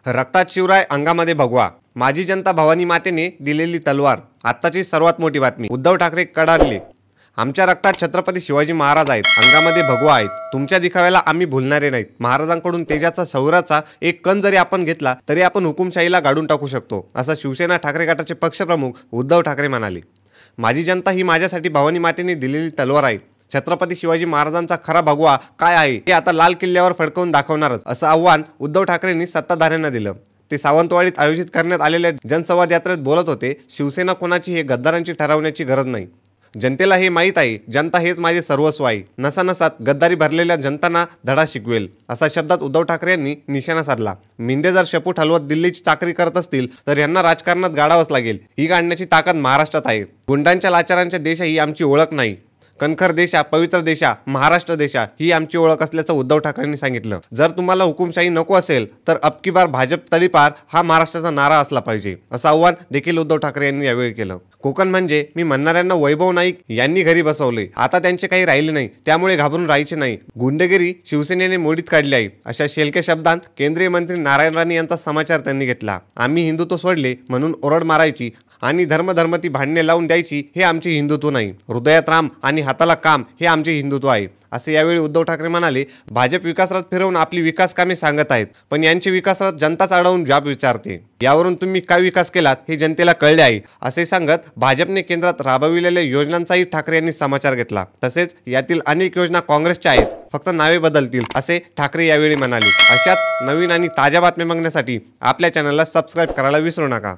रक्तात शिवराय अंगामध्ये भगवा, माझी जनता भवानी मातेने दिलेली तलवार. आत्ताची सर्वात मोठी बातमी. उद्धव ठाकरे कडाडले. आमच्या रक्तात छत्रपती शिवाजी महाराज आहेत, अंगामध्ये भगवा आहेत. तुमच्या दिखाव्याला आम्ही भुलणारे नाहीत. महाराजांकडून तेजाचा शौर्याचा एक कण जरी आपण घेतला तरी आपण हुकुमशाहीला गाडून टाकू शकतो, असं शिवसेना ठाकरे गटाचे पक्षप्रमुख उद्धव ठाकरे म्हणाले. माझी जनता ही माझ्यासाठी भवानी मातेने दिलेली तलवार आहे. छत्रपती शिवाजी महाराजांचा खरा भगवा काय आहे हे आता लाल किल्ल्यावर फडकवून दाखवणारच, असं आव्हान उद्धव ठाकरेंनी सत्ताधाऱ्यांना दिलं. ते सावंतवाडीत आयोजित करण्यात आलेल्या जनसंवाद यात्रेत बोलत होते. शिवसेना कोणाची हे गद्दारांची ठरवण्याची गरज नाही. जनतेला हे माहीत आहे, जनता हेच माझे सर्वस्व आहे. नसानसात गद्दारी भरलेल्या जनतांना धडा शिकवेल, असा शब्दात उद्धव ठाकरे यांनी निशाणा साधला. मिंदे जर शेपूट हलवत दिल्लीची चाकरी करत असतील तर यांना राजकारणात गाडावंच लागेल. ही गाडण्याची ताकद महाराष्ट्रात आहे. गुंडांच्या लाचारांच्या देशा ही आमची ओळख नाही. कणखर देशा, पवित्र देशा, महाराष्ट्र देशा ही आमची ओळख असल्याचं उद्धव ठाकरेंनी सांगितलं. जर तुम्हाला हुकुमशाही नको असेल तर अब की बार भाजप तडीपार हा महाराष्ट्राचा नारा असला पाहिजे, असं आव्हान देखील उद्धव ठाकरे यांनी यावेळी केलं. कोकण म्हणजे मी म्हणणाऱ्यांना वैभव नाईक यांनी घरी बसवले. आता त्यांचे काही राहिले नाही, त्यामुळे घाबरून राहायचे नाही. गुंडगिरी शिवसेनेने मोडीत काढली आहे, अशा शेलक्या शब्दांत केंद्रीय मंत्री नारायण राणे यांचा समाचार त्यांनी घेतला. आम्ही हिंदुत्व सोडले म्हणून ओरड मारायची आणि धर्मधर्मती भांडणे लावून द्यायची हे आमचे हिंदुत्व नाही. हृदयात राम आणि हाताला काम हे आमचे हिंदुत्व आहे, असे यावेळी उद्धव ठाकरे म्हणाले. भाजप विकासरथ फिरवून आपली विकास कामे सांगत आहेत, पण यांचे विकासरथ जनताच अडवून जाब विचारते. यावरून तुम्ही काय विकास केलात हे जनतेला कळले आहे, असे सांगत भाजपने केंद्रात राबविलेल्या योजनांचाही ठाकरे यांनी समाचार घेतला. तसेच यातील अनेक योजना काँग्रेसच्या आहेत, फक्त नावे बदलतील, असे ठाकरे यावेळी म्हणाले. अशाच नवीन आणि ताज्या बातम्या बघण्यासाठी आपल्या चॅनलला सबस्क्राईब करायला विसरू नका.